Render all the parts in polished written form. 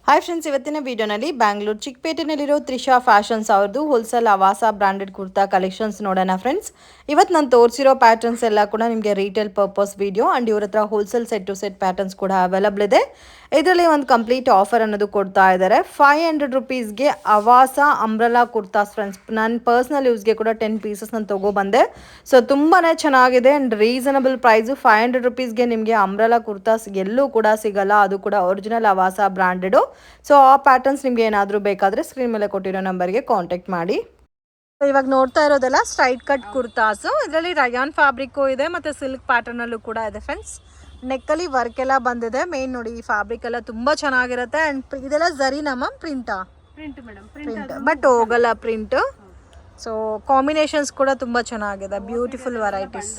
Hi friends, ಇವತ್ತಿನ ವಿಡಿಯೋನಲ್ಲಿ Bangalore ಚಿಕ್ಕಪೇಟೆನಲ್ಲಿರೋ Trisha fashions ಅವ್ರದ್ದು ಹೋಲ್ಸೇಲ್ ಆವಾಸ ಬ್ರಾಂಡೆಡ್ ಕುರ್ತಾ ಕಲೆಕ್ಷನ್ಸ್ ನೋಡೋಣ ಫ್ರೆಂಡ್ಸ್. ಇವತ್ತು ನಾನು ತೋರಿಸಿರೋ ಪ್ಯಾಟರ್ನ್ಸ್ ಎಲ್ಲ ಕೂಡ ನಿಮಗೆ ರೀಟೇಲ್ ಪರ್ಪಸ್ ವಿಡಿಯೋ ಆ್ಯಂಡ್ ಇವ್ರ ಹತ್ರ wholesale set to set patterns ಕೂಡ ಅವೈಲಬಲ್ ಇದೆ. ಇದರಲ್ಲಿ ಒಂದು ಕಂಪ್ಲೀಟ್ ಆಫರ್ ಅನ್ನೋದು ಕೊಡ್ತಾ ಇದ್ದಾರೆ. 500 ರುಪೀಸ್ಗೆ ಆವಾಸ ಅಂಬ್ರೆಲಾ ಕುರ್ತಾಸ್ ಫ್ರೆಂಡ್ಸ್. ನನ್ನ ಪರ್ಸ್ನಲ್ ಯೂಸ್ಗೆ ಕೂಡ 10 ಪೀಸಸ್ ನಾನು ತೊಗೊಬಂದೆ. ಸೊ ತುಂಬಾ ಚೆನ್ನಾಗಿದೆ ಆ್ಯಂಡ್ ರೀಸನಬಲ್ ಪ್ರೈಸು. 500 ರುಪೀಸ್ಗೆ ನಿಮಗೆ ಅಂಬ್ರೆಲಾ ಕುರ್ತಾಸ್ ಎಲ್ಲೂ ಕೂಡ ಸಿಗಲ್ಲ, ಅದು ಕೂಡ ಒರಿಜಿನಲ್ ಆವಾಸ ಬ್ರಾಂಡೆಡು. ಸೊ ಆ ಪ್ಯಾಟರ್ನ್ಸ್ ನಿಮ್ಗೆ ಏನಾದರೂ ಬೇಕಾದರೆ ಸ್ಕ್ರೀನ್ ಮೇಲೆ ಕೊಟ್ಟಿರೋ ನಂಬರ್ಗೆ ಕಾಂಟ್ಯಾಕ್ಟ್ ಮಾಡಿ. ಇವಾಗ ನೋಡ್ತಾ ಇರೋದೆಲ್ಲ ಸ್ಟ್ರೈಟ್ ಕಟ್ ಕುರ್ತಾಸು. ಇದರಲ್ಲಿ ರಯಾನ್ ಫ್ಯಾಬ್ರಿಕ್ಕು ಇದೆ ಮತ್ತು ಸಿಲ್ಕ್ ಪ್ಯಾಟರ್ನಲ್ಲೂ ಕೂಡ ಇದೆ ಫ್ರೆಂಡ್ಸ್. ನೆಕ್ಕಲ್ಲಿ ವರ್ಕ್ ಎಲ್ಲ ಬಂದಿದೆ. ಮೇನ್ ನೋಡಿ, ಈ ಫ್ಯಾಬ್ರಿಕ್ ಎಲ್ಲ ತುಂಬ ಚೆನ್ನಾಗಿರುತ್ತೆ. ಆ್ಯಂಡ್ ಇದೆಲ್ಲ ಝರಿನಮ್ಮ ಪ್ರಿಂಟಾ? ಪ್ರಿಂಟ್ ಬಟ್ ಹೋಗಲ್ಲ ಪ್ರಿಂಟ್. ಸೊ ಕಾಂಬಿನೇಷನ್ಸ್ ಕೂಡ ತುಂಬ ಚೆನ್ನಾಗಿದೆ, beautiful varieties.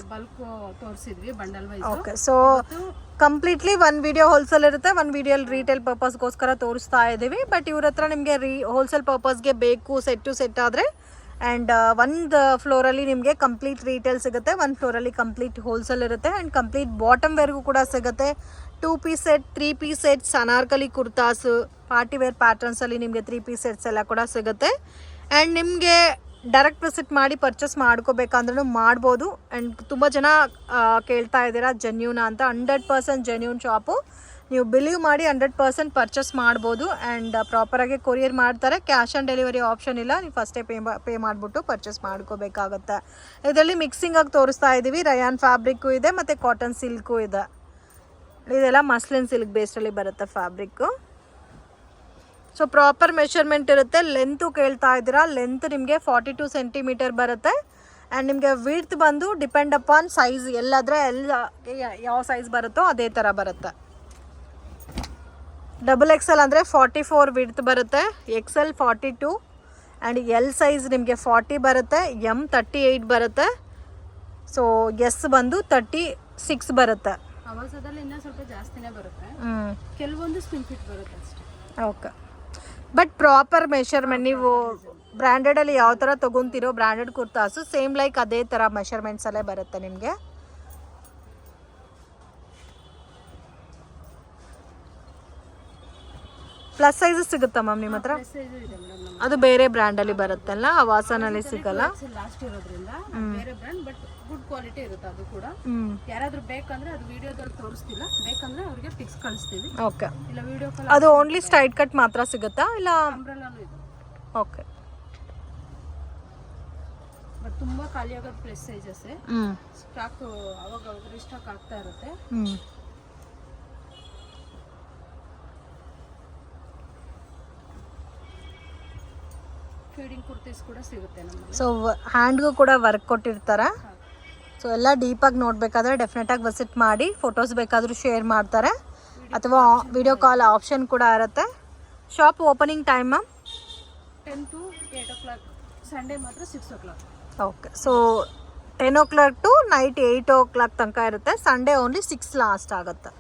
Okay, so completely ಒಂದು ವಿಡಿಯೋ ಹೋಲ್ಸೇಲ್ ಇರುತ್ತೆ, ಒಂದು ವಿಡಿಯೋಲಿ ರೀಟೇಲ್ ಪರ್ಪಸ್ಗೋಸ್ಕರ ತೋರಿಸ್ತಾ ಇದ್ದೀವಿ. ಬಟ್ ಇವ್ರ ಹತ್ರ ನಿಮಗೆ ಹೋಲ್ಸೇಲ್ ಪರ್ಪಸ್ಗೆ ಬೇಕು ಸೆಟ್ ಟು ಸೆಟ್ ಆದರೆ. ಆ್ಯಂಡ್ ಒಂದು ಫ್ಲೋರಲ್ಲಿ ನಿಮಗೆ ಕಂಪ್ಲೀಟ್ ರೀಟೇಲ್ ಸಿಗುತ್ತೆ, ಒಂದು ಫ್ಲೋರಲ್ಲಿ ಕಂಪ್ಲೀಟ್ ಹೋಲ್ಸೇಲ್ ಇರುತ್ತೆ. ಆ್ಯಂಡ್ ಕಂಪ್ಲೀಟ್ ಬಾಟಮ್ ವೇರ್ಗೂ ಕೂಡ ಸಿಗುತ್ತೆ. 2 piece set, 3 piece sets, Anarkali kurtas, party wear ಪ್ಯಾಟರ್ನ್ಸಲ್ಲಿ ನಿಮಗೆ 3 ಪೀಸ್ ಸೆಟ್ಸ್ ಎಲ್ಲ ಕೂಡ ಸಿಗುತ್ತೆ. ಆ್ಯಂಡ್ ನಿಮಗೆ ಡೈರೆಕ್ಟ್ ವಿಸಿಟ್ ಮಾಡಿ ಪರ್ಚೇಸ್ ಮಾಡ್ಕೋಬೇಕಂದ್ರೂ ಮಾಡ್ಬೋದು. ಆ್ಯಂಡ್ ತುಂಬ ಜನ ಕೇಳ್ತಾ ಇದ್ದೀರಾ ಜೆನ್ಯೂನ್ ಅಂತ. 100% ಜೆನ್ಯೂನ್ ಶಾಪು. ನೀವು ಬಿಲೀವ್ ಮಾಡಿ 100% ಪರ್ಚೇಸ್ ಮಾಡ್ಬೋದು. ಆ್ಯಂಡ್ ಪ್ರಾಪರಾಗಿ ಕೊರಿಯರ್ ಮಾಡ್ತಾರೆ. ಕ್ಯಾಶ್ ಆನ್ ಡೆಲಿವರಿ ಆಪ್ಷನ್ ಇಲ್ಲ, ನೀವು ಫಸ್ಟೇ ಪೇ ಮಾಡಿಬಿಟ್ಟು ಪರ್ಚೇಸ್ ಮಾಡ್ಕೋಬೇಕಾಗತ್ತೆ. ಇದರಲ್ಲಿ ಮಿಕ್ಸಿಂಗಾಗಿ ತೋರಿಸ್ತಾ ಇದ್ದೀವಿ. ರಯಾನ್ ಫ್ಯಾಬ್ರಿಕ್ಕು ಇದೆ ಮತ್ತು ಕಾಟನ್ ಸಿಲ್ಕು ಇದೆ. ಇದೆಲ್ಲ ಮಸ್ಲಿನ್ ಸಿಲ್ಕ್ ಬೇಸ್ಡಲ್ಲಿ ಬರುತ್ತೆ ಫ್ಯಾಬ್ರಿಕ್ಕು. ಸೊ ಪ್ರಾಪರ್ ಮೆಷರ್ಮೆಂಟ್ ಇರುತ್ತೆ. ಲೆಂತು ಕೇಳ್ತಾ ಇದ್ದೀರಾ, ಲೆಂತ್ ನಿಮಗೆ 42 ಸೆಂಟಿಮೀಟರ್ ಬರುತ್ತೆ. ಆ್ಯಂಡ್ ನಿಮಗೆ ವಿಡ್ತ್ ಬಂದು ಡಿಪೆಂಡ್ ಅಪಾನ್ ಸೈಜ್, ಎಲ್ಲಾದರೆ ಯಾವ ಸೈಜ್ ಬರುತ್ತೋ ಅದೇ ಥರ ಬರುತ್ತೆ. XXL ಅಂದರೆ 44 ವಿಡ್ತ್ ಬರುತ್ತೆ, XL 42, ಆ್ಯಂಡ್ L ಸೈಜ್ ನಿಮಗೆ 40 ಬರುತ್ತೆ, M 38 ಬರುತ್ತೆ. ಸೊ S ಬಂದು 36 ಬರುತ್ತೆ. ಇನ್ನೂ ಸ್ವಲ್ಪ ಜಾಸ್ತಿನೇ ಬರುತ್ತೆ, ಕೆಲವೊಂದು ಸ್ಲಿಮ್ ಫಿಟ್ ಬರುತ್ತೆ ಅಷ್ಟೇ. ಓಕೆ, ಬಟ್ ಪ್ರಾಪರ್ ಮೆಷರ್ಮೆಂಟ್ ನೀವು ಬ್ರ್ಯಾಂಡೆಡಲ್ಲಿ ಯಾವ ಥರ ತೊಗೊತಿರೋ ಬ್ರ್ಯಾಂಡೆಡ್ ಕುರ್ತಾಸು ಸೇಮ್ ಲೈಕ್ ಅದೇ ಥರ ಮೆಷರ್ಮೆಂಟ್ಸಲ್ಲೇ ಬರುತ್ತೆ ನಿಮಗೆ. ಪ್ಲಸ್ ಸೈಜ್ ಸಿಗುತ್ತಾ ಮ್ಯಾಮ್ ನಿಮ್ಮ ಹತ್ರ? ಅದು ಬೇರೆ ಬ್ರ್ಯಾಂಡಲ್ಲಿ ಬರುತ್ತಲ್ಲ, ಆವಾಸನಲ್ಲಿ ಸಿಗಲ್ಲ. ಲಾಸ್ಟ್ ಇರೋದ್ರಿಂದ ಬೇರೆ ಬ್ರ್ಯಾಂಡ್, ಬಟ್ ಗುಡ್ ಕ್ವಾಲಿಟಿ ಇರುತ್ತೆ ಅದು ಕೂಡ. ಯಾರಾದ್ರೂ ಬೇಕಂದ್ರೆ ಅದು ವಿಡಿಯೋದಲ್ಲಿ ತೋರಿಸ್ತಿಲ್ಲ, ಬೇಕಂದ್ರೆ ಅವ್ರಿಗೆ ಪಿಕ್ಸ್ ಕಳಿಸ್ತೀವಿ. ಓಕೆ, ಇಲ್ಲ ವಿಡಿಯೋ ಕಾಲ್. ಅದು ಓನ್ಲಿ ಸ್ಟ್ರೈಟ್ ಕಟ್ ಮಾತ್ರ ಸಿಗುತ್ತಾ ಇಲ್ಲ ಅಂಬ್ರೆಲಾನು ಇದೆ? ಓಕೆ, ಬಟ್ ತುಂಬಾ ಖಾಲಿ ಆಗೋದು ಪ್ಲಸ್ ಸೈಜಸ್. ಸ್ಟಾಕ್ ಅವಾಗ ರೀಸ್ಟಾಕ್ ಆಗ್ತಾ ಇರುತ್ತೆ. ಫೀಡಿಂಗ್ ಕುರ್ತೀಸ್ ಕೂಡ ಸಿಗುತ್ತೆ ನಮಗೆ. ಸೊ ಹ್ಯಾಂಡ್ಗೂ ಕೂಡ ವರ್ಕ್ ಕೊಟ್ಟಿರ್ತಾರೆ. ಸೊ ಎಲ್ಲ ಡೀಪಾಗಿ ನೋಡಬೇಕಾದ್ರೆ ಡೆಫಿನೆಟಾಗಿ ವಿಸಿಟ್ ಮಾಡಿ. ಫೋಟೋಸ್ ಬೇಕಾದರೂ ಶೇರ್ ಮಾಡ್ತಾರೆ ಅಥವಾ ವಿಡಿಯೋ ಕಾಲ್ ಆಪ್ಷನ್ ಕೂಡ ಇರುತ್ತೆ. Shop opening time ma'am 10 to 8 o'clock, Sunday ಮಾತ್ರ 6 o'clock. Okay, so 10 o'clock to night 8 o'clock ತನಕ ಇರುತ್ತೆ. ಸಂಡೇ ಓನ್ಲಿ 6 ಲಾಸ್ಟ್ ಆಗುತ್ತೆ.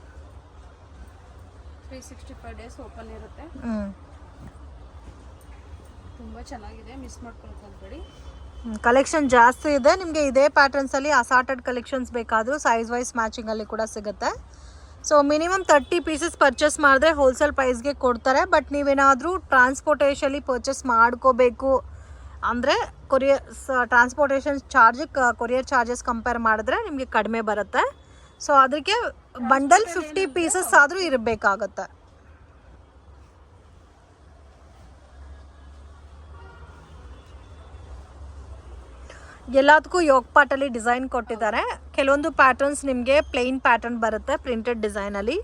365 ಡೇಸ್ ಓಪನ್ ಇರುತ್ತೆ. ತುಂಬ ಚೆನ್ನಾಗಿದೆ, ಮಿಸ್ ಮಾಡ್ಕೊಳ್ಬೇಡಿ. ಕಲೆಕ್ಷನ್ ಜಾಸ್ತಿ ಇದೆ ನಿಮಗೆ. ಇದೇ ಪ್ಯಾಟರ್ನ್ಸಲ್ಲಿ ಅಸಾರ್ಟೆಡ್ ಕಲೆಕ್ಷನ್ಸ್ ಬೇಕಾದರೂ ಸೈಜ್ ವೈಸ್ ಮ್ಯಾಚಿಂಗಲ್ಲಿ ಕೂಡ ಸಿಗುತ್ತೆ. ಸೊ ಮಿನಿಮಮ್ 30 ಪೀಸಸ್ ಪರ್ಚೇಸ್ ಮಾಡಿದ್ರೆ ಹೋಲ್ಸೇಲ್ ಪ್ರೈಸ್ಗೆ ಕೊಡ್ತಾರೆ. ಬಟ್ ನೀವೇನಾದರೂ ಟ್ರಾನ್ಸ್ಪೋರ್ಟೇಷನಲ್ಲಿ ಪರ್ಚೇಸ್ ಮಾಡ್ಕೋಬೇಕು ಅಂದರೆ transportation charge courier charges compare ಮಾಡಿದ್ರೆ ನಿಮಗೆ ಕಡಿಮೆ ಬರುತ್ತೆ. ಸೊ ಅದಕ್ಕೆ ಬಂಡಲ್ 50 ಪೀಸಸ್ ಆದರೂ ಇರಬೇಕಾಗತ್ತೆ. ಎಲ್ಲದಕ್ಕೂ ಯೋಗ್ ಪಾಟಲ್ಲಿ ಡಿಸೈನ್ ಕೊಟ್ಟಿದ್ದಾರೆ. ಕೆಲವೊಂದು ಪ್ಯಾಟರ್ನ್ಸ್ ನಿಮಗೆ ಪ್ಲೇನ್ ಪ್ಯಾಟರ್ನ್ ಬರುತ್ತೆ ಪ್ರಿಂಟೆಡ್ ಡಿಸೈನಲ್ಲಿ.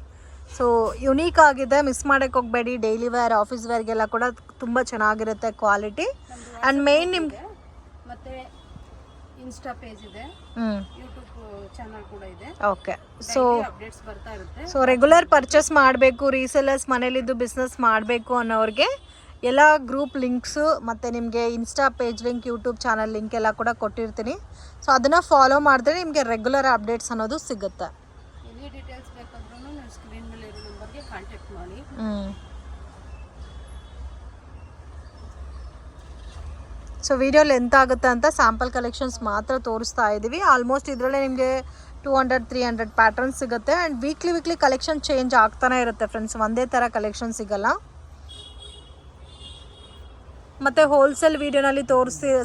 ಸೊ ಯುನೀಕ್ ಆಗಿದೆ, ಮಿಸ್ ಮಾಡೋಕ್ಕೆ ಹೋಗಬೇಡಿ. ಡೈಲಿ ವೇರ್, ಆಫೀಸ್ ವೇರ್ಗೆಲ್ಲ ಕೂಡ ತುಂಬ ಚೆನ್ನಾಗಿರುತ್ತೆ ಕ್ವಾಲಿಟಿ. ಆ್ಯಂಡ್ ಮೇನ್ ನಿಮ್ಗೆ ಮತ್ತೆ ಇನ್ಸ್ಟಾ ಪೇಜ್ ಇದೆ, ಯೂಟ್ಯೂಬ್ ಚಾನಲ್ ಕೂಡ ಇದೆ. ಓಕೆ, ಸೊ ಅಪ್ಡೇಟ್ಸ್ ಬರ್ತಾ ಇರುತ್ತೆ. ಸೊ ರೆಗ್ಯುಲರ್ ಪರ್ಚೇಸ್ ಮಾಡಬೇಕು, ರೀಸೇಲರ್ಸ್ ಮನೇಲಿದ್ದು ಬಿಸ್ನೆಸ್ ಮಾಡಬೇಕು ಅನ್ನೋರಿಗೆ ಎಲ್ಲ ಗ್ರೂಪ್ ಲಿಂಕ್ಸು ಮತ್ತು ನಿಮಗೆ insta page link, YouTube channel link ಎಲ್ಲ ಕೂಡ ಕೊಟ್ಟಿರ್ತೀನಿ. ಸೊ ಅದನ್ನು ಫಾಲೋ ಮಾಡಿದ್ರೆ ನಿಮಗೆ ರೆಗ್ಯುಲರ್ ಅಪ್ಡೇಟ್ಸ್ ಅನ್ನೋದು ಸಿಗುತ್ತೆ. ಎನಿ ಡೀಟೇಲ್ಸ್ ಬೇಕಂದ್ರೂ ನೀವು ಸ್ಕ್ರೀನ್ ಮೇಲೆ ಇರೋ ನಂಬರ್ಗೆ ಕಾಂಟ್ಯಾಕ್ಟ್ ಮಾಡಿ. ಸೊ ವಿಡಿಯೋ ಲೆಂತ್ ಆಗುತ್ತೆ ಅಂತ ಸ್ಯಾಂಪಲ್ ಕಲೆಕ್ಷನ್ಸ್ ಮಾತ್ರ ತೋರಿಸ್ತಾ ಇದ್ದೀವಿ. ಆಲ್ಮೋಸ್ಟ್ ಇದರಲ್ಲೇ ನಿಮಗೆ 200-300 ಪ್ಯಾಟರ್ನ್ಸ್ ಸಿಗುತ್ತೆ. ಆ್ಯಂಡ್ ವೀಕ್ಲಿ ಕಲೆಕ್ಷನ್ ಚೇಂಜ್ ಆಗ್ತಾನೆ ಇರುತ್ತೆ ಫ್ರೆಂಡ್ಸ್, ಒಂದೇ ಥರ ಕಲೆಕ್ಷನ್ ಸಿಗಲ್ಲ. ಮತ್ತು ಹೋಲ್ಸೇಲ್ ವೀಡಿಯೋನಲ್ಲಿ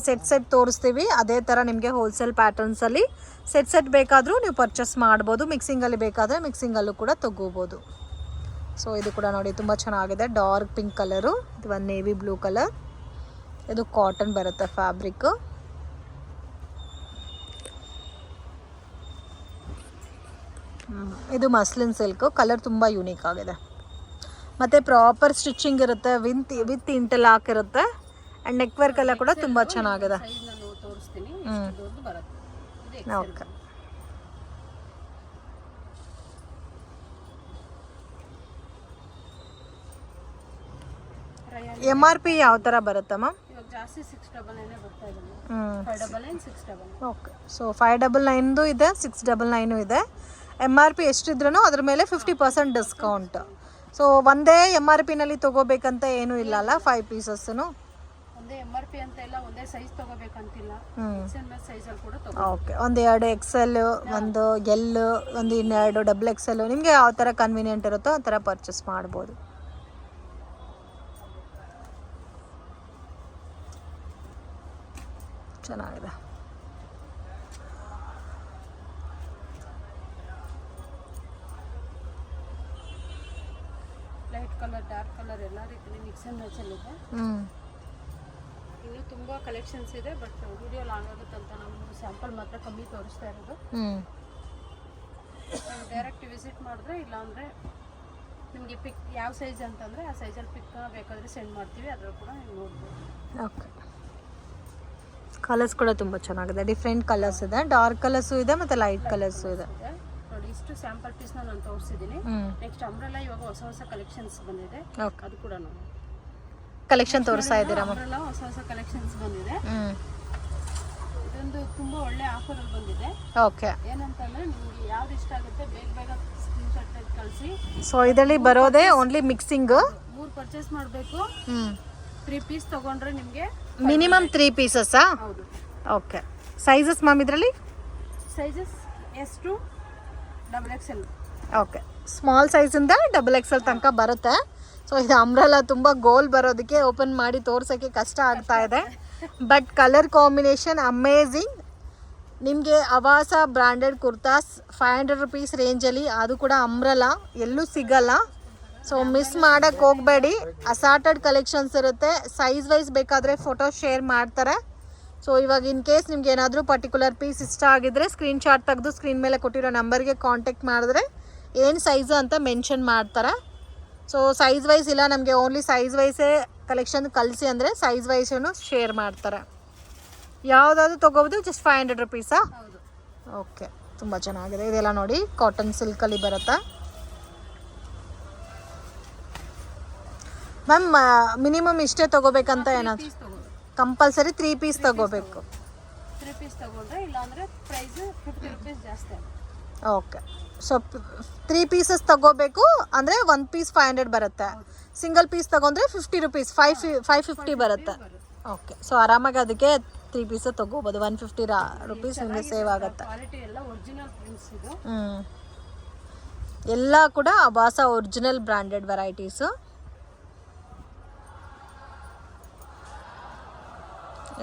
ಸೆಟ್ ತೋರಿಸ್ತೀವಿ. ಅದೇ ಥರ ನಿಮಗೆ ಹೋಲ್ಸೇಲ್ ಪ್ಯಾಟರ್ನ್ಸಲ್ಲಿ ಸೆಟ್ ಬೇಕಾದರೂ ನೀವು ಪರ್ಚೇಸ್ ಮಾಡ್ಬೋದು. ಮಿಕ್ಸಿಂಗಲ್ಲಿ ಬೇಕಾದರೆ ಮಿಕ್ಸಿಂಗಲ್ಲೂ ಕೂಡ ತೊಗೋಬೋದು. ಸೊ ಇದು ಕೂಡ ನೋಡಿ ತುಂಬ ಚೆನ್ನಾಗಿದೆ. ಡಾರ್ಕ್ ಪಿಂಕ್ ಕಲರು, ಇದು ಒಂದು ನೇವಿ ಬ್ಲೂ ಕಲರ್. ಇದು ಕಾಟನ್ ಬರುತ್ತೆ ಫ್ಯಾಬ್ರಿಕ್ಕು. ಇದು ಮಸ್ಲಿನ್ ಸಿಲ್ಕು. ಕಲರ್ ತುಂಬ ಯೂನಿಕ್ ಆಗಿದೆ. ಮತ್ತು ಪ್ರಾಪರ್ ಸ್ಟಿಚಿಂಗ್ ಇರುತ್ತೆ, ವಿತ್ ಇಂಟರ್ಲಾಕ್ ಇರುತ್ತೆ. ಆ್ಯಂಡ್ ನೆಕ್ ವರ್ಕ್ ಎಲ್ಲ ಕೂಡ ತುಂಬ ಚೆನ್ನಾಗಿದೆ. ಓಕೆ. MRP ಯಾವ ಥರ ಬರುತ್ತೆ ಮ್ಯಾಮ್? ಜಾಸ್ತಿ 699 ಬರ್ತಾ ಇದೆ. 599 699. ಓಕೆ. ಸೊ 599 ಇದೆ, 699 ಇದೆ. MRP ಎಷ್ಟಿದ್ರೂ ಅದ್ರ ಮೇಲೆ 50% ಡಿಸ್ಕೌಂಟ್. ಸೊ ಒಂದೇ MRPನಲ್ಲಿ ತೊಗೋಬೇಕಂತ ಏನೂ ಇಲ್ಲ ಅಲ್ಲ, 5 ಪೀಸಸ್ಸು ಒಂದೇ MRP ಅಂತ ಇಲ್ಲ, ಒಂದೇ ಸೈಜ್ ತೊಗೋಬೇಕಂತಿಲ್ಲ. ಸೈಜಲ್ಲಿ ಕೂಡ ಓಕೆ. ಒಂದು 2 XL, ಒಂದು L, ಒಂದು 2 ಡಬಲ್ XL, ನಿಮಗೆ ಯಾವ ಥರ ಕನ್ವೀನಿಯೆಂಟ್ ಇರುತ್ತೋ ಆ ಥರ ಪರ್ಚೇಸ್ ಮಾಡ್ಬೋದು. ಚೆನ್ನಾಗಿದೆ. ಲೈಟ್ ಕಲರ್, ಡಾರ್ಕ್ ಕಲರ್ ಎಲ್ಲ ರೀತಿ ಮಿಕ್ಸ್ ಅಂಡ್ ಮ್ಯಾಚ್ ಅಲ್ಲಿ ಇದೆ. ಇನ್ನೂ ತುಂಬ ಕಲೆಕ್ಷನ್ಸ್ ಇದೆ, ಬಟ್ ವಿಡಿಯೋ ಲಾಂಗ್ ಆಗುತ್ತೆ ಅಂತ ನಾವು ಸ್ಯಾಂಪಲ್ ಮಾತ್ರ ಕಮ್ಮಿ ತೋರಿಸ್ತಾ ಇರೋದು. ಡೈರೆಕ್ಟ್ ವಿಸಿಟ್ ಮಾಡಿದ್ರೆ, ಇಲ್ಲಾಂದರೆ ನಿಮಗೆ ಪಿಕ್ ಯಾವ ಸೈಜ್ ಅಂತಂದರೆ ಆ ಸೈಜಲ್ಲಿ ಪಿಕ್ ಬೇಕಾದರೆ ಸೆಂಡ್ ಮಾಡ್ತೀವಿ, ಅದ್ರ ಕೂಡ ನೀವು ನೋಡ್ಬೋದು. ಓಕೆ. ಕಲರ್ಸ್ ಕೂಡ ತುಂಬ ಚೆನ್ನಾಗಿದೆ. ಡಿಫ್ರೆಂಟ್ ಕಲರ್ಸ್ ಇದೆ, ಡಾರ್ಕ್ ಕಲರ್ಸು ಇದೆ ಮತ್ತು ಲೈಟ್ ಕಲರ್ಸು ಇದೆ. ನೋಡಿ, ಇಷ್ಟು ಸ್ಯಾಂಪಲ್ ಪೀಸ್ನ ನಾನು ತೋರಿಸಿದ್ದೀನಿ. ನೆಕ್ಸ್ಟ್ ಅಂಬ್ರೆಲಾ ಇವಾಗ ಹೊಸ ಕಲೆಕ್ಷನ್ಸ್ ಬಂದಿದೆ, ಅದು ಕೂಡ ನೋಡಿ ಕಲೆಕ್ಷನ್ ತೋರಿಸ್ತಾ ಇದ್ದೀರಾ? ಅಂಬ್ರೆಲಾ ಹೊಸ ಕಲೆಕ್ಷನ್ಸ್ ಬಂದಿದೆ. ಇದೊಂದು ತುಂಬ ಒಳ್ಳೆ ಆಫರಲ್ಲಿ ಬಂದಿದೆ. ಓಕೆ. ಏನಂತಂದ್ರೆ ನಿಮಗೆ ಯಾವ್ದು ಇಷ್ಟ ಆಗುತ್ತೆ ಬೇಗ ಸ್ಕ್ರೀನ್ಶಾಟ್ ತೆಗೆದು ಕಳಿಸಿ. ಸೊ ಇದರಲ್ಲಿ ಬರೋದೇ ಓನ್ಲಿ ಮಿಕ್ಸಿಂಗ್. 3 ಪರ್ಚೇಸ್ ಮಾಡಬೇಕು. 3 ಪೀಸ್ ತಗೊಂಡ್ರೆ ನಿಮಗೆ ಮಿನಿಮಮ್ 3 ಪೀಸಸ್ಸಾ? ಹೌದು. ಓಕೆ. ಸೈಜಸ್ ಮ್ಯಾಮ್ ಇದರಲ್ಲಿ? Sizes S to XXL. Okay. Small ಸೈಜಿಂದ XXL ತನಕ ಬರುತ್ತೆ. ಸೊ ಇದು ಅಂಬ್ರೆಲಾ ತುಂಬ ಗೋಲ್ ಬರೋದಕ್ಕೆ ಓಪನ್ ಮಾಡಿ ತೋರ್ಸೋಕ್ಕೆ ಕಷ್ಟ ಆಗ್ತಾ ಇದೆ. But colour combination amazing. ನಿಮಗೆ ಅವಾಸ ಬ್ರ್ಯಾಂಡೆಡ್ ಕುರ್ತಾಸ್ 500 ರೂಪೀಸ್ ರೇಂಜಲ್ಲಿ, ಅದು ಕೂಡ ಅಂಬ್ರೆಲಾ, ಎಲ್ಲೂ ಸಿಗಲ್ಲ. ಸೊ ಮಿಸ್ ಮಾಡೋಕ್ಕೆ ಹೋಗಬೇಡಿ. ಅಸಾರ್ಟೆಡ್ ಕಲೆಕ್ಷನ್ಸ್ ಇರುತ್ತೆ. ಸೈಜ್ ವೈಸ್ ಬೇಕಾದರೆ ಫೋಟೋ ಶೇರ್ ಮಾಡ್ತಾರೆ. ಸೊ ಇವಾಗ ಇನ್ ಕೇಸ್ ನಿಮ್ಗೆ ಏನಾದರೂ ಪರ್ಟಿಕ್ಯುಲರ್ ಪೀಸ್ ಇಷ್ಟ ಆಗಿದ್ರೆ ಸ್ಕ್ರೀನ್ಶಾಟ್ ತೆಗೆದು ಸ್ಕ್ರೀನ್ ಮೇಲೆ ಕೊಟ್ಟಿರೋ ನಂಬರ್ಗೆ ಕಾಂಟ್ಯಾಕ್ಟ್ ಮಾಡಿದ್ರೆ ಏನು ಸೈಜು ಅಂತ ಮೆನ್ಷನ್ ಮಾಡ್ತಾರೆ. ಸೊ ಸೈಜ್ ವೈಸ್ ಇಲ್ಲ, ನಮಗೆ ಓನ್ಲಿ ಸೈಜ್ ವೈಸೇ ಕಲೆಕ್ಷನ್ ಕಳಿಸಿ ಅಂದರೆ ಸೈಜ್ ವೈಸೂ ಶೇರ್ ಮಾಡ್ತಾರೆ. ಯಾವುದಾದ್ರು ತೊಗೋಬೋದು. ಜಸ್ಟ್ 500 ರೂಪೀಸಾ? ಓಕೆ. ತುಂಬ ಚೆನ್ನಾಗಿದೆ. ಇದೆಲ್ಲ ನೋಡಿ ಕಾಟನ್ ಸಿಲ್ಕಲ್ಲಿ ಬರುತ್ತೆ ಮ್ಯಾಮ್. ಮಿನಿಮಮ್ ಇಷ್ಟೇ ತೊಗೋಬೇಕಂತ ಏನಾದ್ರು ಕಂಪಲ್ಸರಿ 3 ಪೀಸ್ ತೊಗೋಬೇಕು? 3 ಪೀಸ್ ತೊಗೊಂಡ್ರೆ, ಇಲ್ಲಾಂದರೆ ಪ್ರೈಸ್ 50 ರೂಪೀಸ್ ಜಾಸ್ತಿ. ಓಕೆ. ಸೊ 3 ಪೀಸಸ್ ತೊಗೋಬೇಕು ಅಂದರೆ 1 ಪೀಸ್ 500 ಬರುತ್ತೆ. ಸಿಂಗಲ್ ಪೀಸ್ ತೊಗೊಂಡ್ರೆ 50 ರೂಪೀಸ್, 550 ಬರುತ್ತೆ. ಓಕೆ. ಸೊ ಆರಾಮಾಗಿ ಅದಕ್ಕೆ 3 ಪೀಸ್ ತೊಗೋಬೋದು. 150 ರೂಪೀಸ್ ನಿಮಗೆ ಸೇವ್ ಆಗುತ್ತೆ. ಕ್ವಾಲಿಟಿ ಎಲ್ಲ ಒರಿಜಿನಲ್ ಪ್ರಿಂಟ್ಸ್ ಇದು. ಎಲ್ಲ ಕೂಡ ಅಬಾಸ ಒರಿಜಿನಲ್ ಬ್ರ್ಯಾಂಡೆಡ್ ವೆರೈಟೀಸು.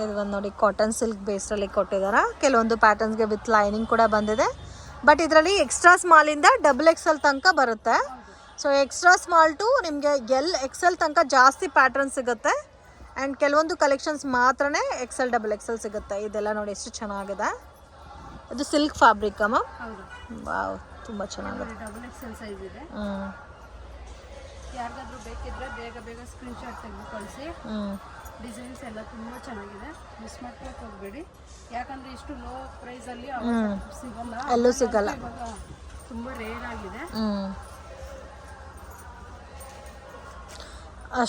ಇದು ಒಂದು ನೋಡಿ ಕಾಟನ್ ಸಿಲ್ಕ್ ಬೇಸ್ಡಲ್ಲಿ ಕೊಟ್ಟಿದ್ದಾರೆ. ಕೆಲವೊಂದು ಪ್ಯಾಟರ್ನ್ಸ್ಗೆ ವಿತ್ ಲೈನಿಂಗ್ ಕೂಡ ಬಂದಿದೆ. ಬಟ್ ಇದರಲ್ಲಿ ಎಕ್ಸ್ಟ್ರಾ ಸ್ಮಾಲಿಂದ XXL ತನಕ ಬರುತ್ತೆ. ಸೊ ಎಕ್ಸ್ಟ್ರಾ ಸ್ಮಾಲ್ ಟು ನಿಮಗೆ XL ತನಕ ಜಾಸ್ತಿ ಪ್ಯಾಟರ್ನ್ ಸಿಗುತ್ತೆ. ಆ್ಯಂಡ್ ಕೆಲವೊಂದು ಕಲೆಕ್ಷನ್ಸ್ ಮಾತ್ರನೇ XL XXL ಸಿಗುತ್ತೆ. ಇದೆಲ್ಲ ನೋಡಿ ಎಷ್ಟು ಚೆನ್ನಾಗಿದೆ. ಇದು ಸಿಲ್ಕ್ ಫ್ಯಾಬ್ರಿಕ್ ಅಮ್ಮ. ವಾವ್, ತುಂಬ ಚೆನ್ನಾಗಿದೆ. XXL ಸೈಜ್ ಇದೆ. ಯಾರಿಗಾದ್ರೂ ಬೇಕಿದ್ರೆ ಬೇಗ ಸ್ಕ್ರೀನ್ಶಾಟ್ ತೆಗೆದು ಕಳಿಸಿ. ಡಿಸೈನ್ಸ್ ಎಲ್ಲ ತುಂಬ ಚೆನ್ನಾಗಿದೆ, ಮಿಸ್ ಮಾಡ್ಕೊಳಕ್ಕೆ ಹೋಗಬೇಡಿ. ಯಾಕಂದರೆ ಇಷ್ಟು ಲೋ ಪ್ರೈಸಲ್ಲಿ ಸಿಗಲ್ಲ, ಎಲ್ಲೂ ಸಿಗಲ್ಲ, ತುಂಬ ರೇರ್ ಆಗಿದೆ.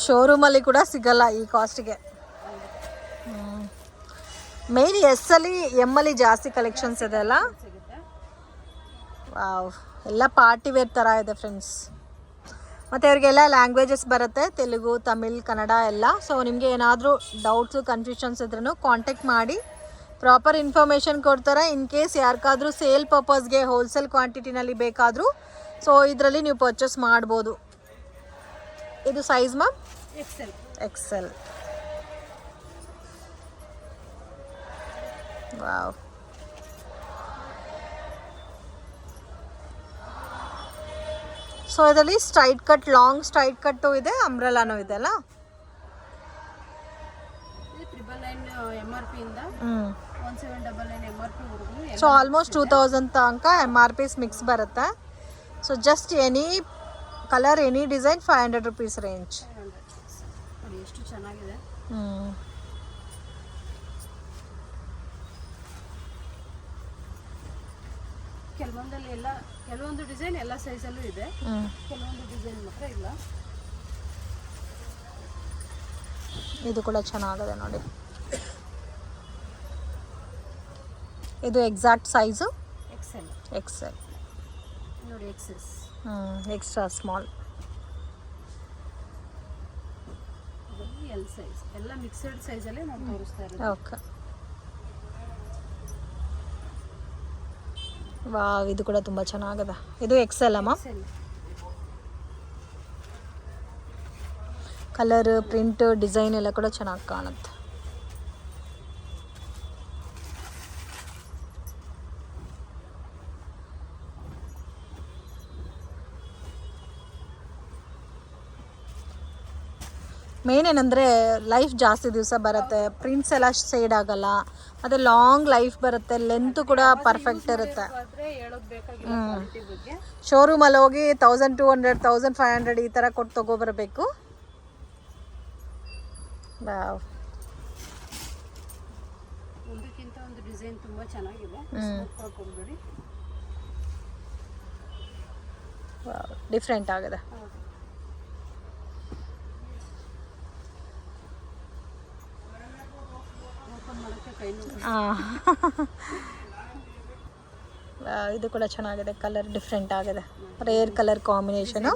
ಶೋರೂಮಲ್ಲಿ ಕೂಡ ಸಿಗಲ್ಲ ಈ ಕಾಸ್ಟ್ಗೆ. ಮೇನ್ ಎಸ್ಸಲ್ಲಿ ಎಮ್ಮಲ್ಲಿ ಜಾಸ್ತಿ ಕಲೆಕ್ಷನ್ಸ್ ಇದೆ ಅಲ್ಲ. ವಾವ್, ಎಲ್ಲ ಪಾರ್ಟಿ ವೇರ್ ಥರ ಇದೆ ಫ್ರೆಂಡ್ಸ್. ಮತ್ತು ಅವ್ರಿಗೆಲ್ಲ ಲ್ಯಾಂಗ್ವೇಜಸ್ ಬರುತ್ತೆ, ತೆಲುಗು, ತಮಿಳ್, ಕನ್ನಡ ಎಲ್ಲ. ಸೊ ನಿಮಗೆ ಏನಾದರೂ ಡೌಟ್ಸು ಕನ್ಫ್ಯೂಷನ್ಸ್ ಇದ್ರೂ ಕಾಂಟ್ಯಾಕ್ಟ್ ಮಾಡಿ, ಪ್ರಾಪರ್ ಇನ್ಫಾರ್ಮೇಷನ್ ಕೊಡ್ತಾರೆ. ಇನ್ ಕೇಸ್ ಯಾರಿಗಾದ್ರೂ ಸೇಲ್ ಪರ್ಪಸ್ಗೆ ಹೋಲ್ಸೇಲ್ ಕ್ವಾಂಟಿಟಿನಲ್ಲಿ ಬೇಕಾದರೂ ಸೊ ಇದರಲ್ಲಿ ನೀವು ಪರ್ಚೇಸ್ ಮಾಡ್ಬೋದು. ಇದು size ma'am? XL. XL. Wow. So ಇದರಲ್ಲಿ ಸ್ಟ್ರೈಟ್ ಕಟ್, ಲಾಂಗ್ ಸ್ಟ್ರೈಟ್ ಕಟ್ಟು ಇದೆ, ಅಂಬ್ರೆಲಾನು ಇದೆ ಅಲ್ಲ. ಇದು 999 MRP ಇಂದ 1799 MRP ವರೆಗೂ. ಸೊ ಆಲ್ಮೋಸ್ಟ್ 2000 ತನಕ MRP ಮಿಕ್ಸ್ ಬರುತ್ತೆ. So just any colour, any design 500 rupees range. ನೋಡಿ ಎಷ್ಟು ಚೆನ್ನಾಗಿದೆ. ಕೆಲವೊಂದಲ್ಲಿ ಎಲ್ಲ, ಕೆಲವೊಂದು ಡಿಸೈನ್ ಎಲ್ಲ ಸೈಜಲ್ಲೂ ಇದೆ, ಕೆಲವೊಂದು ಡಿಸೈನ್ ಮಾತ್ರ ಇಲ್ಲ. ಇದು ಕೂಡ ಚೆನ್ನಾಗಿದೆ ನೋಡಿ. ಇದು ಎಕ್ಸಾಕ್ಟ್ ಸೈಜು ಎಕ್ಸೆಲ್ ನೋಡಿ, XS, extra small, L size, ಎಲ್ಲ ಮಿಕ್ಸಡ್ ಸೈಜಲ್ಲೇ ನಾವು ತೋರಿಸ್ತಾ ಇರೋದು. ಓಕೆ. ವಾವ್, ಇದು ಕೂಡ ತುಂಬ ಚೆನ್ನಾಗಿದೆ. ಇದು ಎಕ್ಸೆಲ್ ಅಮ್ಮ. ಕಲರ್, ಪ್ರಿಂಟ್, ಡಿಸೈನ್ ಎಲ್ಲ ಕೂಡ ಚೆನ್ನಾಗಿ ಕಾಣುತ್ತೆ. ಮೇನ್ ಏನಂದರೆ ಲೈಫ್ ಜಾಸ್ತಿ ದಿವಸ ಬರುತ್ತೆ, ಪ್ರಿಂಟ್ಸ್ ಎಲ್ಲ ಶೇಡ್ ಆಗಲ್ಲ, ಮತ್ತು ಲಾಂಗ್ ಲೈಫ್ ಬರುತ್ತೆ, ಲೆಂತ್ ಕೂಡ ಪರ್ಫೆಕ್ಟ್ ಇರುತ್ತೆ. ಶೋರೂಮಲ್ಲಿ ಹೋಗಿ 1200, 1500 ಈ ಥರ ಕೊಟ್ಟು ತೊಗೊಬರ್ಬೇಕು. ವಾವ್, ಒಂದಕ್ಕಿಂತ ಒಂದು ಡಿಸೈನ್ ತುಂಬ ಚೆನ್ನಾಗಿದೆ. ಡಿಫ್ರೆಂಟ್ ಆಗಿದೆ. ಇದು ಕೂಡ ಚೆನ್ನಾಗಿದೆ. ಕಲರ್ ಡಿಫ್ರೆಂಟ್ ಆಗಿದೆ, rare colour combination,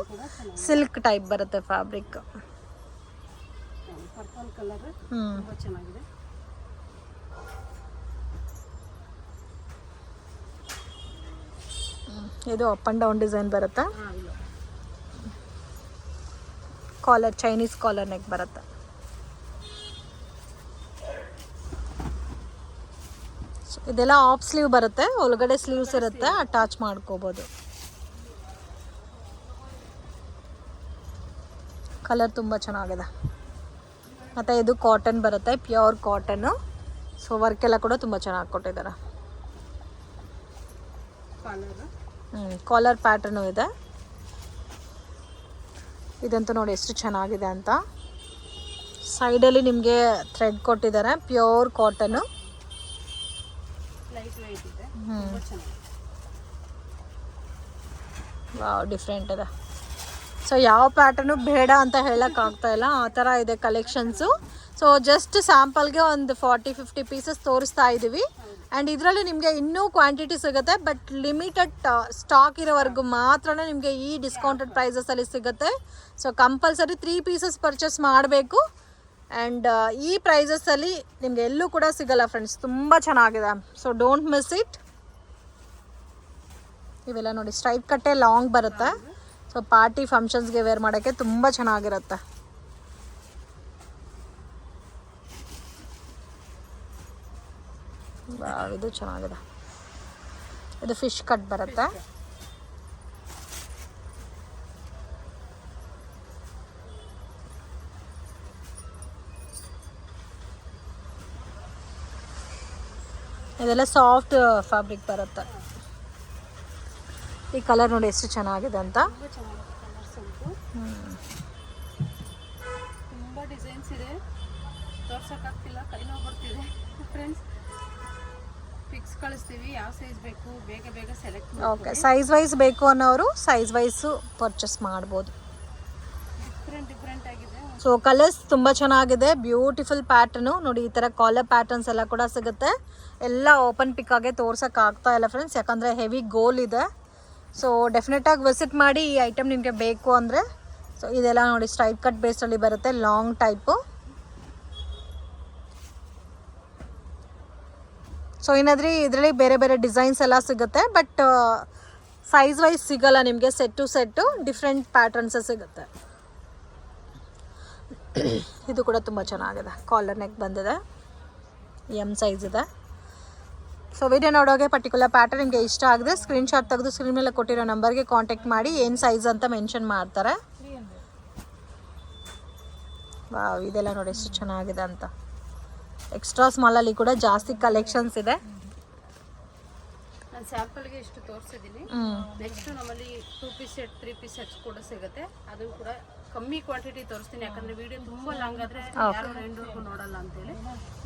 silk type ಬರುತ್ತೆ ಫ್ಯಾಬ್ರಿಕ್. ಪರ್ಪಲ್ ಕಲರ್ ತುಂಬ ಚೆನ್ನಾಗಿದೆ. ಇದು ಅಪ್ ಆ್ಯಂಡ್ ಡೌನ್ ಡಿಸೈನ್ ಬರುತ್ತೆ. ಕಾಲರ್, ಚೈನೀಸ್ ಕಾಲರ್ ನೆಕ್ ಬರುತ್ತೆ. ಇದೆಲ್ಲ ಆಫ್ ಸ್ಲೀವ್ ಬರುತ್ತೆ, ಒಳಗಡೆ ಸ್ಲೀವ್ಸ್ ಇರುತ್ತೆ, ಅಟ್ಯಾಚ್ ಮಾಡ್ಕೋಬೋದು. ಕಲರ್ ತುಂಬ ಚೆನ್ನಾಗಿದೆ. ಮತ್ತು ಇದು ಕಾಟನ್ ಬರುತ್ತೆ, ಪ್ಯೂರ್ ಕಾಟನ್ನು. ಸೊ ವರ್ಕ್ ಎಲ್ಲ ಕೂಡ ತುಂಬ ಚೆನ್ನಾಗಿ ಕೊಟ್ಟಿದ್ದಾರೆ. ಕಾಲರ್ ಪ್ಯಾಟರ್ನು ಇದೆ. ಇದಂತೂ ನೋಡಿ ಎಷ್ಟು ಚೆನ್ನಾಗಿದೆ ಅಂತ. ಸೈಡಲ್ಲಿ ನಿಮಗೆ ಥ್ರೆಡ್ ಕೊಟ್ಟಿದ್ದಾರೆ, ಪ್ಯೂರ್ ಕಾಟನ್ನು. ವಾವ್, ಡಿಫ್ರೆಂಟ್ ಇದೆ. ಸೊ ಯಾವ ಪ್ಯಾಟರ್ನು ಬೇಡ ಅಂತ ಹೇಳೋಕ್ಕಾಗ್ತಾ ಇಲ್ಲ, ಆ ಥರ ಇದೆ ಕಲೆಕ್ಷನ್ಸು. ಸೊ ಜಸ್ಟ್ ಸ್ಯಾಂಪಲ್ಗೆ ಒಂದು 40-50 ಪೀಸಸ್ ತೋರಿಸ್ತಾ ಇದ್ದೀವಿ. ಆ್ಯಂಡ್ ಇದರಲ್ಲಿ ನಿಮಗೆ ಇನ್ನೂ ಕ್ವಾಂಟಿಟಿ ಸಿಗುತ್ತೆ, ಬಟ್ ಲಿಮಿಟೆಡ್ ಸ್ಟಾಕ್ ಇರೋವರೆಗೂ ಮಾತ್ರ ನಿಮಗೆ ಈ ಡಿಸ್ಕೌಂಟೆಡ್ ಪ್ರೈಸಸಲ್ಲಿ ಸಿಗುತ್ತೆ. ಸೊ ಕಂಪಲ್ಸರಿ 3 ಪೀಸಸ್ ಪರ್ಚೇಸ್ ಮಾಡಬೇಕು. ಆ್ಯಂಡ್ ಈ ಪ್ರೈಸಸಲ್ಲಿ ನಿಮಗೆ ಎಲ್ಲೂ ಕೂಡ ಸಿಗಲ್ಲ ಫ್ರೆಂಡ್ಸ್, ತುಂಬ ಚೆನ್ನಾಗಿದೆ. So don't miss it. ಇವೆಲ್ಲ ನೋಡಿ ಸ್ಟ್ರೈಟ್ ಕಟ್ಟೆ ಲಾಂಗ್ ಬರುತ್ತೆ. ಸೊ ಪಾರ್ಟಿ ಫಂಕ್ಷನ್ಸ್ಗೆ ವೇರ್ ಮಾಡೋಕ್ಕೆ ತುಂಬ ಚೆನ್ನಾಗಿರುತ್ತೆ. ಇದು ಚೆನ್ನಾಗಿದೆ. ಇದು ಫಿಶ್ ಕಟ್ ಬರುತ್ತೆ. ಇದೆಲ್ಲ ಸಾಫ್ಟ್ ಫ್ಯಾಬ್ರಿಕ್ ಬರುತ್ತೆ. ಈ ಕಲರ್ ನೋಡಿ ಎಷ್ಟು ಚೆನ್ನಾಗಿದೆ ಅಂತ. ತುಂಬ ಡಿಸೈನ್ಸ್ ಇದೆ, ತೋರ್ಸೋಕ್ಕಾಗ್ತಿಲ್ಲ, ಕೈ ನೋವು ಬರ್ತಿದೆ ಫ್ರೆಂಡ್ಸ್. ಪಿಕ್ಸ್ ಕಳಿಸ್ತೀವಿ, ಯಾವ ಸೈಜ್ ಬೇಕು ಬೇಗ ಬೇಗ ಸೆಲೆಕ್ಟ್ ಮಾಡಿ. ಓಕೆ, ಸೈಜ್ ವೈಸ್ ಬೇಕು ಅನ್ನೋರು ಸೈಜ್ ವೈಸು ಪರ್ಚೇಸ್ ಮಾಡ್ಬೋದು. ಡಿಫ್ರೆಂಟ್ ಆಗಿದೆ. ಸೊ ಕಲರ್ಸ್ ತುಂಬ ಚೆನ್ನಾಗಿದೆ, ಬ್ಯೂಟಿಫುಲ್ ಪ್ಯಾಟರ್ನು ನೋಡಿ. ಈ ಥರ ಕಾಲರ್ ಪ್ಯಾಟರ್ನ್ಸ್ ಎಲ್ಲ ಕೂಡ ಸಿಗುತ್ತೆ. ಎಲ್ಲ ಓಪನ್ ಪಿಕ್ಕಾಗೆ ತೋರ್ಸೋಕ್ಕಾಗ್ತಾ ಇಲ್ಲ ಫ್ರೆಂಡ್ಸ್, ಯಾಕಂದರೆ ಹೆವಿ ಗೋಲ್ ಇದೆ. ಸೊ ಡೆಫಿನೆಟಾಗಿ ವಿಸಿಟ್ ಮಾಡಿ ಈ ಐಟಮ್ ನಿಮಗೆ ಬೇಕು ಅಂದರೆ. ಸೊ ಇದೆಲ್ಲ ನೋಡಿ ಸ್ಟ್ರೈಟ್ ಕಟ್ ಬೇಸಲ್ಲಿ ಬರುತ್ತೆ, ಲಾಂಗ್ ಟೈಪು. ಸೊ ಏನಾದ್ರೂ ಇದರಲ್ಲಿ ಬೇರೆ ಬೇರೆ ಡಿಸೈನ್ಸ್ ಎಲ್ಲ ಸಿಗುತ್ತೆ, ಬಟ್ ಸೈಜ್ ವೈಸ್ ಸಿಗಲ್ಲ ನಿಮಗೆ. ಸೆಟ್ ಟು ಸೆಟ್ಟು ಡಿಫ್ರೆಂಟ್ ಪ್ಯಾಟರ್ನ್ಸೇ ಸಿಗುತ್ತೆ. ಇದು ಕೂಡ ತುಂಬ ಚೆನ್ನಾಗಿದೆ. ಕಾಲರ್ ನೆಕ್ ಬಂದಿದೆ, ಎಮ್ ಸೈಜ್ ಇದೆ. ಸೊ ವಿಡಿಯೋ ನೋಡೋಗೆ ಪರ್ಟಿಕ್ಯುಲರ್ ಪ್ಯಾಟರ್ನ್ ನಿಮಗೆ ಇಷ್ಟ ಆಗಿದೆ ಸ್ಕ್ರೀನ್ಶಾಟ್ ತೆಗೆದು ಸ್ಕ್ರೀನ್ ಮೇಲೆ ಕೊಟ್ಟಿರೋ ನಂಬರ್ಗೆ ಕಾಂಟ್ಯಾಕ್ಟ್ ಮಾಡಿ ಏನು ಸೈಜ್ ಅಂತ ಮೆನ್ಷನ್ ಮಾಡ್ತಾರೆ. ವಾವ್, ಇದೆಲ್ಲ ನೋಡಿ ಎಷ್ಟು ಚೆನ್ನಾಗಿದೆ ಅಂತ. ಎಕ್ಸ್ಟ್ರಾ ಸ್ಮಾಲಲ್ಲಿ ಕೂಡ ಜಾಸ್ತಿ ಕಲೆಕ್ಷನ್ಸ್ ಇದೆ. ನಾನು ಸ್ಯಾಂಪಲ್ಗೆ ಇಷ್ಟು ತೋರಿಸಿದ್ದೀನಿ. ನೆಕ್ಸ್ಟ್ ನಮ್ಮಲ್ಲಿ 2 ಪೀಸ್ ಸೆಟ್ 3 ಪೀಸ್ ಸೆಟ್ಸ್ ಕೂಡ ಸಿಗುತ್ತೆ. ಅದನ್ನು ಕೂಡ ಕಮ್ಮಿ ಕ್ವಾಂಟಿಟಿ ತೋರಿಸ್ತೀನಿ, ಯಾಕಂದ್ರೆ ವಿಡಿಯೋ ತುಂಬಾ ಲಾಂಗ್ ಆದ್ರೆ ಯಾರು ಎಂಡ್ವರೆಗೂ ನೋಡಲ್ಲ ಅಂತೇಳಿ.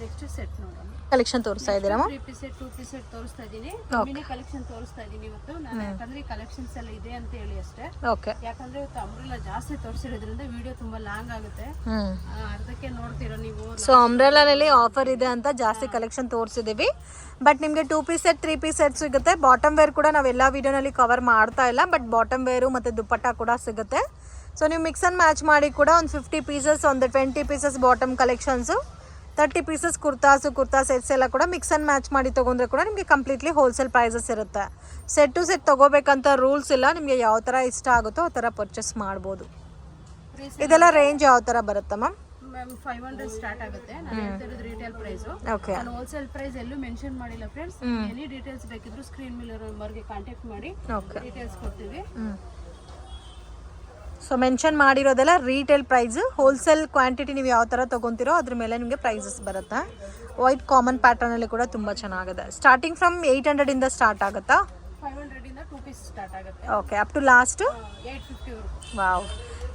ನೆಕ್ಸ್ಟ್ ಸೆಟ್ ನೋಡೋಣ. ಕಲೆಕ್ಷನ್ ತೋರಿಸ್ತಾ ಇದ್ದೀರಾ? 3 ಪೀಸ್ ಸೆಟ್ 2 ಪೀಸ್ ಸೆಟ್ ತೋರಿಸ್ತಾ ಇದ್ದೀನಿ. ಕಮ್ಮಿನೇ ಕಲೆಕ್ಷನ್ ತೋರಿಸ್ತಾ ಇದ್ದೀನಿ ಇವತ್ತು ನಾನು, ಯಾಕಂದ್ರೆ ಕಲೆಕ್ಷನ್ಸ್ ಎಲ್ಲ ಇದೆ ಅಂತ ಹೇಳಿ ಅಷ್ಟೇ. ಓಕೆ. ಯಾಕಂದ್ರೆ ಇವತ್ತು ಅಂಬ್ರೆಲಾ ಜಾಸ್ತಿ ತೋರಿಸಿರೋದ್ರಿಂದ ವಿಡಿಯೋ ತುಂಬಾ ಲಾಂಗ್ ಆಗುತ್ತೆ. ಅರ್ಧಕ್ಕೆ ನೋಡ್ತೀರಾ ನೀವು. ಸೊ ಅಂಬ್ರೆಲಾನಲ್ಲಿ ಆಫರ್ ಇದೆ ಅಂತ ಜಾಸ್ತಿ ಕಲೆಕ್ಷನ್ ತೋರಿಸಿದ್ದೀವಿ. ಬಟ್ ನಿಮಗೆ 2 ಪೀಸ್ ಸೆಟ್ 3 ಪೀಸ್ ಸೆಟ್ ಸಿಗುತ್ತೆ. ಬಾಟಮ್ ವೇರ್ ಕೂಡ ನಾವು ಎಲ್ಲ ವಿಡಿಯೋನಲ್ಲಿ ಕವರ್ ಮಾಡ್ತಾ ಇಲ್ಲ, ಬಟ್ ಬಾಟಮ್ ವೇರು ಮತ್ತು ದುಪ್ಪಟ್ಟ ಕೂಡ ಸಿಗುತ್ತೆ. ಸೊ ನೀವು ಮಿಕ್ಸ್ ಆ್ಯಂಡ್ ಮ್ಯಾಚ್ ಮಾಡಿ ಕೂಡ ಒಂದು 50 ಪೀಸಸ್, ಒಂದು 20 pieces bottom collections, 30 pieces kurta sets ಎಲ್ಲ ಕೂಡ ಮಿಕ್ಸ್ ಆ್ಯಂಡ್ ಮ್ಯಾಚ್ ಮಾಡಿ ತೊಗೊಂಡ್ರೆ ಕೂಡ ನಿಮಗೆ ಕಂಪ್ಲೀಟ್ಲಿ ಹೋಲ್ಸೇಲ್ ಪ್ರೈಸಸ್ ಇರುತ್ತೆ. ಸೆಟ್ ಟು ಸೆಟ್ ತೊಗೋಬೇಕಂತ ರೂಲ್ಸ್ ಇಲ್ಲ, ನಿಮಗೆ ಯಾವ ಥರ ಇಷ್ಟ ಆಗುತ್ತೋ ಆ ಥರ ಪರ್ಚೇಸ್ ಮಾಡ್ಬೋದು. ಇದೆಲ್ಲ ರೇಂಜ್ ಯಾವ ಥರ ಬರುತ್ತೆ ಮ್ಯಾಮ್? 500 ಸ್ಟಾರ್ಟ್ ಆಗುತ್ತೆ. ನಾನು ಹೇಳ್ತಿರೋದು ರಿಟೇಲ್ ಪ್ರೈಸ್. ಓಕೆ. ನಾನು ಹೋಲ್ಸೇಲ್ ಪ್ರೈಸ್ ಎಲ್ಲೂ ಮೆನ್ಷನ್ ಮಾಡಿಲ್ಲ ಫ್ರೆಂಡ್ಸ್. ಎನಿ ಡೀಟೇಲ್ಸ್ ಬೇಕಿದ್ರು ಸ್ಕ್ರೀನ್ ಮೇಲೆ ಇರೋ ನಂಬರ್ಗೆ ಕಾಂಟ್ಯಾಕ್ಟ್ ಮಾಡಿ ಡೀಟೇಲ್ಸ್ ಕೊಡ್ತೀವಿ. ಸೊ ಮೆನ್ಷನ್ ಮಾಡಿರೋದೆಲ್ಲ ರೀಟೇಲ್ ಪ್ರೈಸ್. ಹೋಲ್ಸೇಲ್ ಕ್ವಾಂಟಿಟಿ ನೀವು ಯಾವ ಥರ ತೊಗೊತೀರೋ ಅದ್ರ ಮೇಲೆ ನಿಮಗೆ ಪ್ರೈಸಸ್ ಬರುತ್ತೆ. ವೈಟ್ ಕಾಮನ್ ಪ್ಯಾಟರ್ನಲ್ಲಿ ಕೂಡ ತುಂಬ ಚೆನ್ನಾಗಿದೆ. ಸ್ಟಾರ್ಟಿಂಗ್ ಫ್ರಮ್ 800 ಇಂದ ಸ್ಟಾರ್ಟ್ ಆಗುತ್ತಾ? 500 ಇಂದ 2 ಪೀಸ್ ಸ್ಟಾರ್ಟ್ ಆಗುತ್ತೆ. ಓಕೆ, ಅಪ್ ಟು ಲಾಸ್ಟ್ 850 ವರೆಗೂ. ವಾವ್,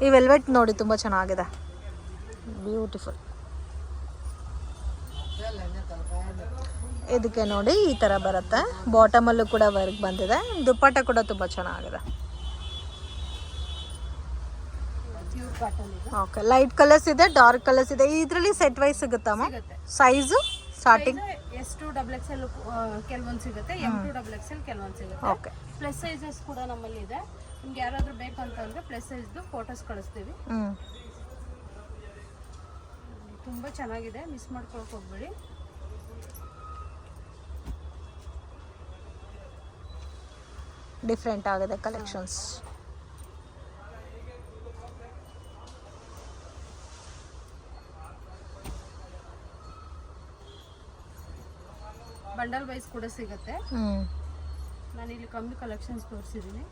ಈ ವೆಲ್ವೆಟ್ ನೋಡಿ ತುಂಬ ಚೆನ್ನಾಗಿದೆ, ಬ್ಯೂಟಿಫುಲ್. ಇದಕ್ಕೆ ನೋಡಿ ಈ ಥರ ಬರುತ್ತೆ. ಬಾಟಮಲ್ಲೂ ಕೂಡ ವರ್ಕ್ ಬಂದಿದೆ. ದುಪ್ಪಟ್ಟ ಕೂಡ ತುಂಬ ಚೆನ್ನಾಗಿದೆ. ಓಕೆ, ಲೈಟ್ ಕಲರ್ಸ್ ಇದೆ, ಡಾರ್ಕ್ ಕಲರ್ಸ್ ಇದೆ. ಇದರಲ್ಲಿ ಸೆಟ್ ವೈಸ್ ಸಿಗುತ್ತಮ್ಮ? ಸೈಜು ಸ್ಟಾರ್ಟಿಂಗ್ S2 XXL ಕೆಲವೊಂದು ಸಿಗುತ್ತೆ, M2 XXL ಕೆಲವೊಂದು ಸಿಗುತ್ತೆ. ಓಕೆ. ಪ್ಲಸ್ ಸೈಜಸ್ ಕೂಡ ನಮ್ಮಲ್ಲಿ ಇದೆ. ನಿಮ್ಗೆ ಯಾರಾದರೂ ಬೇಕಂತಂದ್ರೆ ಪ್ಲಸ್ ಸೈಜ್ದು ಫೋಟೋಸ್ ಕಳಿಸ್ತೀವಿ. ತುಂಬ ಚೆನ್ನಾಗಿದೆ, ಮಿಸ್ ಮಾಡ್ಕೊಳಕ್ಕೆ ಹೋಗ್ಬೇಡಿ. ಡಿಫ್ರೆಂಟ್ ಆಗಿದೆ ಕಲೆಕ್ಷನ್ಸ್. ಬಂಡಲ್ ವೈಸ್ ಕೂಡ ಸಿಗುತ್ತೆ. ನಾನು ಇಲ್ಲಿ ಕಮ್ಮಿ ಕಲೆಕ್ಷನ್ಸ್ ತೋರಿಸಿದ್ದೀನಿ.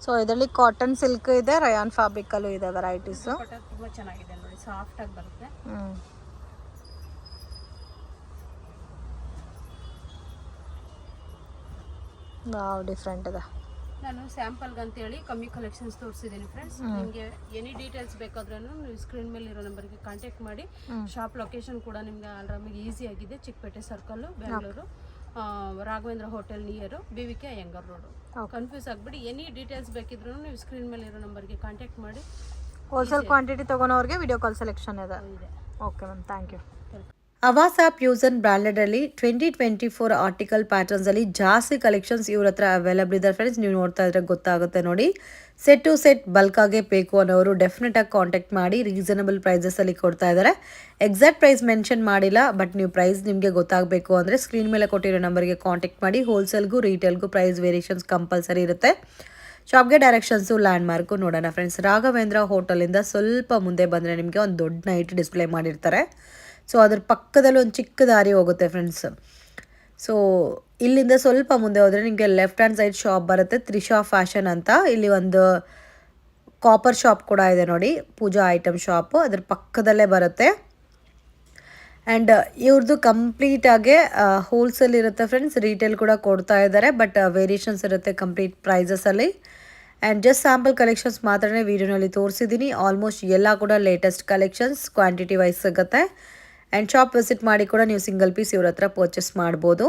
ಸೊ ಇದರಲ್ಲಿ ಕಾಟನ್ ಸಿಲ್ಕ್ ಇದೆ, ರಯಾನ್ ಫ್ಯಾಬ್ರಿಕ್ ಅಲ್ಲೂ ಇದೆ ವೆರೈಟೀಸ್. ತುಂಬಾ ಚೆನ್ನಾಗಿದೆ ನೋಡಿ, ಸಾಫ್ಟ್ ಆಗಿ ಬರುತ್ತೆ. ವಾವ್, ಡಿಫ್ರೆಂಟ್ ಇದೆ. ನಾನು ಸ್ಯಾಂಪಲ್ಗೆ ಅಂತೇಳಿ ಕಮ್ಮಿ ಕಲೆಕ್ಷನ್ಸ್ ತೋರಿಸಿದ್ದೀನಿ ಫ್ರೆಂಡ್ಸ್. ನಿಮಗೆ ಎನಿ ಡೀಟೇಲ್ಸ್ ಬೇಕಾದ್ರೂ ನೀವು ಸ್ಕ್ರೀನ್ ಮೇಲೆ ಇರೋ ನಂಬರ್ಗೆ ಕಾಂಟ್ಯಾಕ್ಟ್ ಮಾಡಿ. ಶಾಪ್ ಲೊಕೇಶನ್ ಕೂಡ ನಿಮ್ಗೆ ಆರಾಮಾಗಿ ಈಸಿ ಆಗಿದೆ. Chickpet circle, Bengaluru, Raghavendra hotel near, BVK Iyengar road. Confuse ಆಗ್ಬಿಡಿ. ಎನಿ ಡೀಟೇಲ್ಸ್ ಬೇಕಿದ್ರು ನೀವು ಸ್ಕ್ರೀನ್ ಮೇಲೆ ಇರೋ ನಂಬರ್ಗೆ ಕಾಂಟ್ಯಾಕ್ಟ್ ಮಾಡಿ. ಹೋಲ್ಸೇಲ್ ಕ್ವಾಂಟಿಟಿ ತೊಗೊಳೋರಿಗೆ ವಿಡಿಯೋ ಕಾಲ್ ಸೆಲೆಕ್ಷನ್ ಇದೆ. Okay ma'am, thank you. ಅವಾಸ್ ಆ್ಯಪ್ ಯೂಸ್ ಅಂಡ್ ಬ್ರ್ಯಾಂಡೆಡಲ್ಲಿ 2024 ಆರ್ಟಿಕಲ್ ಪ್ಯಾಟರ್ನ್ಸಲ್ಲಿ ಜಾಸ್ತಿ ಕಲೆಕ್ಷನ್ಸ್ ಇವ್ರ ಹತ್ರ ಅವೈಲಬಲ್ ಇದೆ ಫ್ರೆಂಡ್ಸ್. ನೀವು ನೋಡ್ತಾ ಇದ್ರೆ ಗೊತ್ತಾಗುತ್ತೆ ನೋಡಿ. ಸೆಟ್ ಟು ಸೆಟ್ ಬಲ್ಕಾಗೆ ಬೇಕು ಅನ್ನೋರು ಡೆಫಿನೆಟಾಗಿ ಕಾಂಟ್ಯಾಕ್ಟ್ ಮಾಡಿ. ರೀಸನಬಲ್ ಪ್ರೈಸಸಲ್ಲಿ ಕೊಡ್ತಾ ಇದ್ದಾರೆ. ಎಕ್ಸಾಕ್ಟ್ ಪ್ರೈಸ್ ಮೆನ್ಷನ್ ಮಾಡಿಲ್ಲ, ಬಟ್ ನೀವು ಪ್ರೈಸ್ ನಿಮಗೆ ಗೊತ್ತಾಗಬೇಕು ಅಂದರೆ ಸ್ಕ್ರೀನ್ ಮೇಲೆ ಕೊಟ್ಟಿರೋ ನಂಬರ್ಗೆ ಕಾಂಟ್ಯಾಕ್ಟ್ ಮಾಡಿ. ಹೋಲ್ಸೇಲ್ಗೂ ರೀಟೇಲ್ಗೂ ಪ್ರೈಸ್ ವೇರಿಯೇಷನ್ಸ್ ಕಂಪಲ್ಸರಿ ಇರುತ್ತೆ. ಶಾಪ್ಗೆ ಡೈರೆಕ್ಷನ್ಸು ಲ್ಯಾಂಡ್ ಮಾರ್ಕು ನೋಡೋಣ ಫ್ರೆಂಡ್ಸ್. ರಾಘವೇಂದ್ರ ಹೋಟೆಲಿಂದ ಸ್ವಲ್ಪ ಮುಂದೆ ಬಂದರೆ ನಿಮಗೆ ಒಂದು ದೊಡ್ಡ ನೈಟ್ ಡಿಸ್ಪ್ಲೇ ಮಾಡಿರ್ತಾರೆ. ಸೊ ಅದ್ರ ಪಕ್ಕದಲ್ಲಿ ಒಂದು ಚಿಕ್ಕ ದಾರಿ ಹೋಗುತ್ತೆ ಫ್ರೆಂಡ್ಸ್. ಸೊ ಇಲ್ಲಿಂದ ಸ್ವಲ್ಪ ಮುಂದೆ ಹೋದರೆ ನಿಮಗೆ ಲೆಫ್ಟ್ ಹ್ಯಾಂಡ್ ಸೈಡ್ ಶಾಪ್ ಬರುತ್ತೆ, ತ್ರಿಷಾ ಫ್ಯಾಷನ್ ಅಂತ. ಇಲ್ಲಿ ಒಂದು ಕಾಪರ್ ಶಾಪ್ ಕೂಡ ಇದೆ ನೋಡಿ, ಪೂಜಾ ಐಟಮ್ ಶಾಪು, ಅದ್ರ ಪಕ್ಕದಲ್ಲೇ ಬರುತ್ತೆ. ಆ್ಯಂಡ್ ಇವ್ರದ್ದು ಕಂಪ್ಲೀಟಾಗೆ ಹೋಲ್ಸೇಲ್ ಇರುತ್ತೆ ಫ್ರೆಂಡ್ಸ್. ರೀಟೇಲ್ ಕೂಡ ಕೊಡ್ತಾ ಇದ್ದಾರೆ, ಬಟ್ ವೇರಿಯೇಷನ್ಸ್ ಇರುತ್ತೆ ಕಂಪ್ಲೀಟ್ ಪ್ರೈಸಸಲ್ಲಿ. ಆ್ಯಂಡ್ ಜಸ್ಟ್ ಸ್ಯಾಂಪಲ್ ಕಲೆಕ್ಷನ್ಸ್ ಮಾತ್ರನೇ ವೀಡಿಯೋನಲ್ಲಿ ತೋರಿಸಿದ್ದೀನಿ. ಆಲ್ಮೋಸ್ಟ್ ಎಲ್ಲ ಕೂಡ ಲೇಟೆಸ್ಟ್ ಕಲೆಕ್ಷನ್ಸ್ ಕ್ವಾಂಟಿಟಿ ವೈಸ್ ಸಿಗುತ್ತೆ. ಆ್ಯಂಡ್ ಶಾಪ್ ವಿಸಿಟ್ ಮಾಡಿ ಕೂಡ ನೀವು ಸಿಂಗಲ್ ಪೀಸ್ ಇವ್ರ ಹತ್ರ ಪರ್ಚೇಸ್ ಮಾಡ್ಬೋದು.